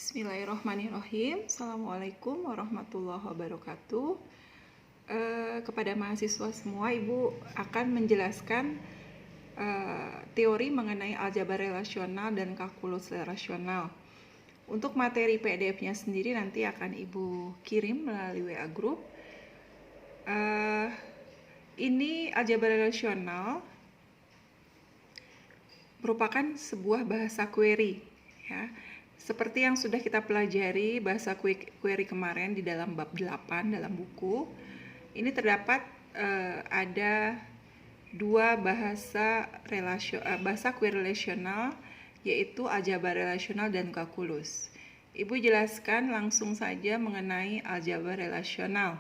Bismillahirrahmanirrahim. Assalamualaikum warahmatullahi wabarakatuh. Kepada mahasiswa semua, Ibu akan menjelaskan teori mengenai aljabar relasional dan kalkulus rasional. Untuk materi PDF-nya sendiri nanti akan Ibu kirim melalui WA Group. Ini aljabar relasional merupakan sebuah bahasa query, ya. Seperti yang sudah kita pelajari bahasa query kemarin di dalam bab 8 dalam buku, ini terdapat ada dua bahasa query relasional, yaitu aljabar relasional dan kalkulus. Ibu jelaskan langsung saja mengenai aljabar relasional.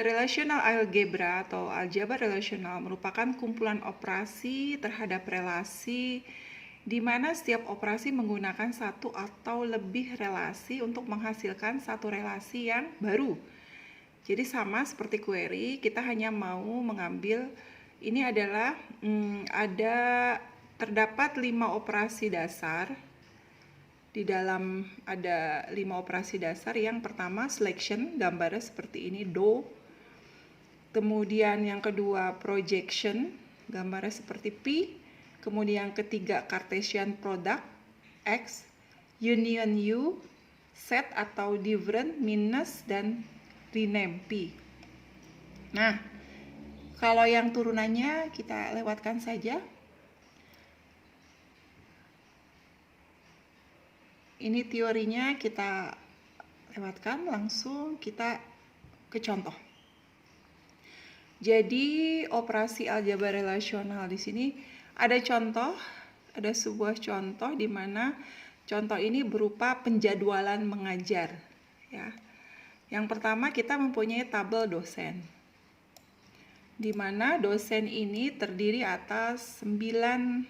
Relational algebra atau aljabar relasional merupakan kumpulan operasi terhadap relasi di mana setiap operasi menggunakan satu atau lebih relasi untuk menghasilkan satu relasi yang baru. Jadi sama seperti query, kita hanya mau mengambil, ini adalah terdapat 5 operasi dasar. Di dalam ada 5 operasi dasar. Yang pertama selection, gambarnya seperti ini, do. Kemudian yang kedua projection, gambarnya seperti P. Kemudian yang ketiga Cartesian product, X. Union U, set atau different, minus, dan rename, P. Nah, kalau yang turunannya kita lewatkan saja. Ini teorinya kita lewatkan, langsung kita ke contoh. Jadi operasi aljabar relasional di sini ada contoh, ada sebuah contoh di mana contoh ini berupa penjadwalan mengajar, ya. Yang pertama kita mempunyai tabel dosen, di mana dosen ini terdiri atas 9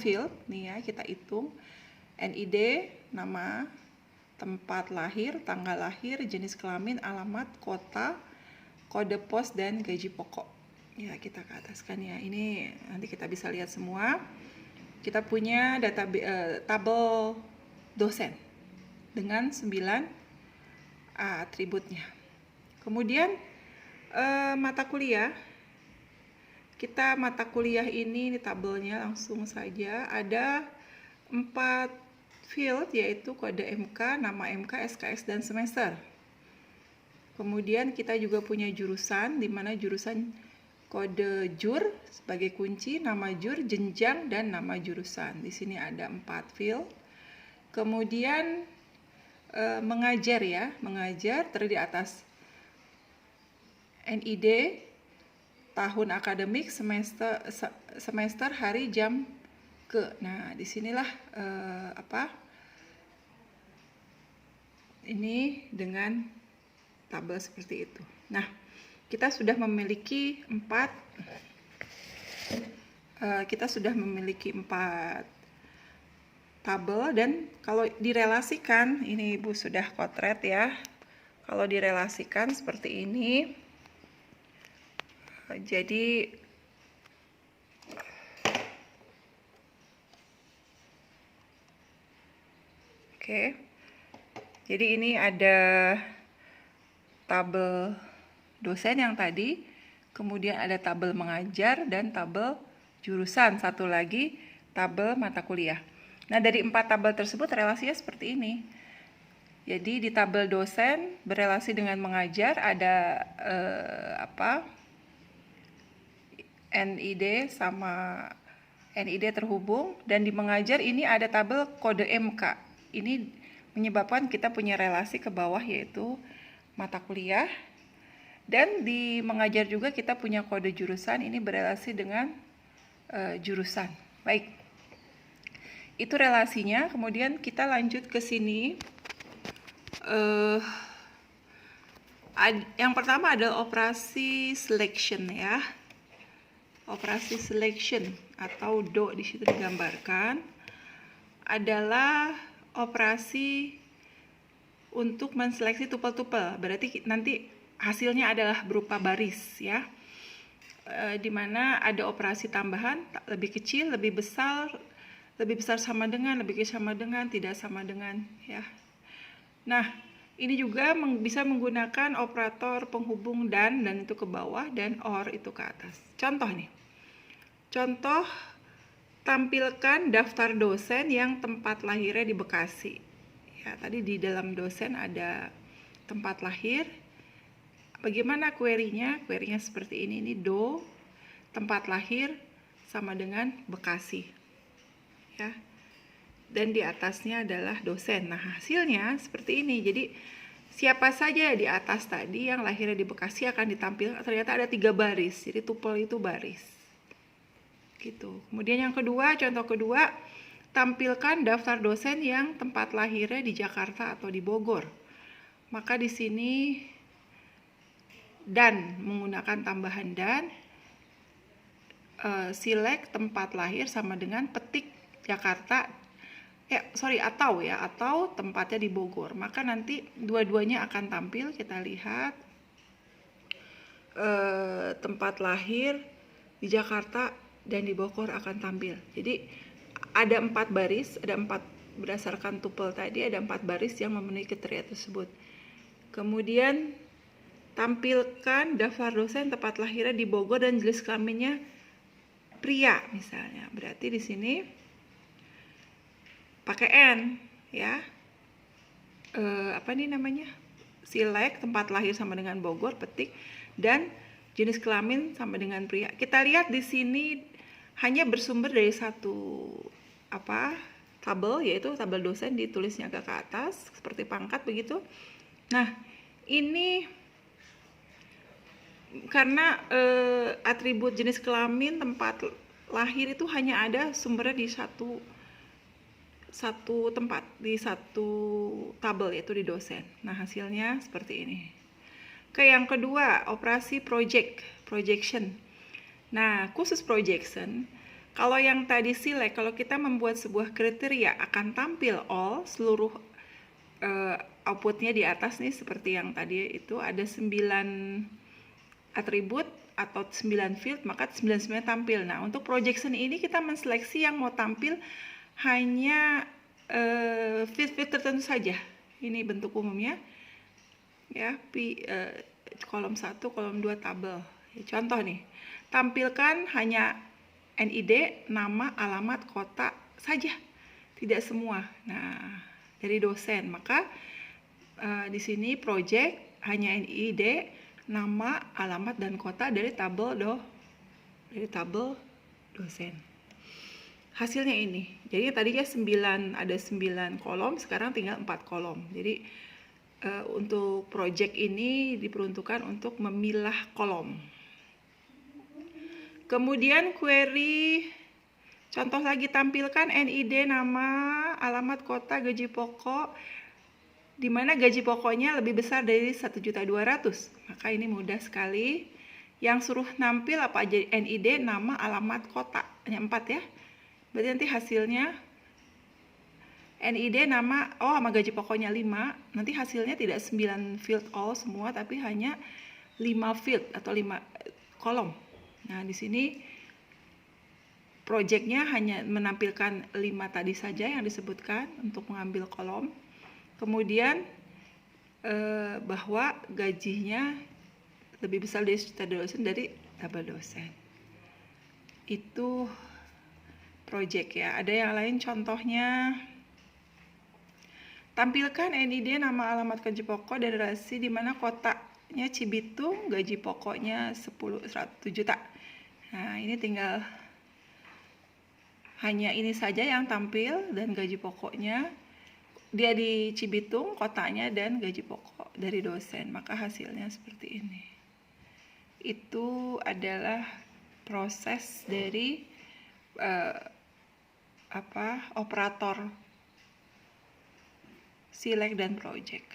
field nih ya, kita hitung. NID, nama, tempat lahir, tanggal lahir, jenis kelamin, alamat, kota, kode pos, dan gaji pokok. Ya, kita ke ataskan ya. Ini nanti kita bisa lihat semua. Kita punya tabel dosen dengan 9 atributnya. Kemudian mata kuliah. Kita mata kuliah ini tabelnya langsung saja ada 4 field, yaitu kode MK, nama MK, SKS, dan semester. Kemudian kita juga punya jurusan, di mana jurusan kode jur sebagai kunci, nama jur, jenjang, dan nama jurusan. Di sini ada 4 field. Kemudian mengajar ya, mengajar terdiri atas NID, tahun akademik, semester, hari, jam, ke. Nah, disinilah ini dengan tabel seperti itu. Nah, kita sudah memiliki 4 tabel, dan kalau direlasikan, ini Ibu sudah kotret ya. Kalau direlasikan seperti ini, jadi jadi ini ada tabel dosen yang tadi, kemudian ada tabel mengajar dan tabel jurusan, satu lagi tabel mata kuliah. Nah, dari 4 tabel tersebut relasinya seperti ini. Jadi di tabel dosen berelasi dengan mengajar ada NID sama NID terhubung, dan di mengajar ini ada tabel kode MK. Ini menyebabkan kita punya relasi ke bawah, yaitu mata kuliah. Dan di mengajar juga kita punya kode jurusan, ini berelasi dengan jurusan. Baik, itu relasinya. Kemudian kita lanjut ke sini. Yang pertama adalah operasi selection ya. Operasi selection atau do di situ digambarkan adalah operasi untuk menseleksi tupel-tupel. Berarti nanti hasilnya adalah berupa baris ya. di mana ada operasi tambahan lebih kecil, lebih besar sama dengan, lebih kecil sama dengan, tidak sama dengan, ya. Nah, ini juga bisa menggunakan operator penghubung dan itu ke bawah dan or itu ke atas. Contoh nih. Contoh, tampilkan daftar dosen yang tempat lahirnya di Bekasi. Ya, tadi di dalam dosen ada tempat lahir. Bagaimana query-nya? Query-nya seperti ini. Ini tempat lahir sama dengan Bekasi. Ya. Dan di atasnya adalah dosen. Nah, hasilnya seperti ini. Jadi siapa saja di atas tadi yang lahirnya di Bekasi akan ditampilkan. Ternyata ada 3 baris. Jadi tuple itu baris. Gitu. Kemudian yang kedua, contoh kedua, tampilkan daftar dosen yang tempat lahirnya di Jakarta atau di Bogor. Maka di sini dan menggunakan tambahan dan select tempat lahir sama dengan petik Jakarta atau tempatnya di Bogor. Maka nanti dua-duanya akan tampil. Kita lihat tempat lahir di Jakarta dan di Bogor akan tampil. Jadi ada 4 baris, berdasarkan tuple tadi ada 4 baris yang memenuhi kriteria tersebut. Kemudian tampilkan daftar dosen tempat lahirnya di Bogor dan jenis kelaminnya pria misalnya. Berarti di sini pakai N, ya. Select tempat lahir sama dengan Bogor, petik, dan jenis kelamin sama dengan pria. Kita lihat di sini hanya bersumber dari satu tabel, yaitu tabel dosen, ditulisnya agak ke atas seperti pangkat begitu. Nah, ini karena atribut jenis kelamin tempat lahir itu hanya ada sumbernya di satu tempat, di satu tabel, yaitu di dosen. Nah, hasilnya seperti ini. Oke, yang kedua, operasi projection. Nah, khusus projection, kalau yang tadi select, kalau kita membuat sebuah kriteria akan tampil all, seluruh outputnya di atas nih, seperti yang tadi itu ada 9 atribut atau 9 field, maka 99 tampil. Nah, untuk projection ini kita menseleksi yang mau tampil hanya field tertentu saja. Ini bentuk umumnya, ya, kolom 1, kolom 2 tabel. Ya, contoh nih, tampilkan hanya NID, nama, alamat, kota saja, tidak semua. Nah, dari dosen, maka di sini project hanya NID, nama, alamat, dan kota dari tabel dosen. Hasilnya ini. Jadi tadinya ada 9 kolom, sekarang tinggal 4 kolom. Jadi untuk project ini diperuntukkan untuk memilah kolom. Kemudian query, contoh lagi, tampilkan NID, nama, alamat, kota, gaji pokok, di mana gaji pokoknya lebih besar dari 1.200.000. Maka ini mudah sekali. Yang suruh nampil apa aja? NID, nama, alamat, kota. Hanya 4 ya. Berarti nanti hasilnya NID, nama, sama gaji pokoknya 5. Nanti hasilnya tidak 9 field all semua, tapi hanya 5 field atau 5 kolom. Nah, di sini projectnya hanya menampilkan 5 tadi saja yang disebutkan untuk mengambil kolom. Kemudian bahwa gajinya lebih besar dari tabel dosen. Itu project, ya. Ada yang lain contohnya. Tampilkan NID, nama, alamat, gaji pokok dan relasi di mana kotanya Cibitung, gaji pokoknya 100 juta. Nah, ini tinggal hanya ini saja yang tampil dan gaji pokoknya. Dia di Cibitung, kotanya, dan gaji pokok dari dosen. Maka hasilnya seperti ini. Itu adalah proses dari operator select dan project.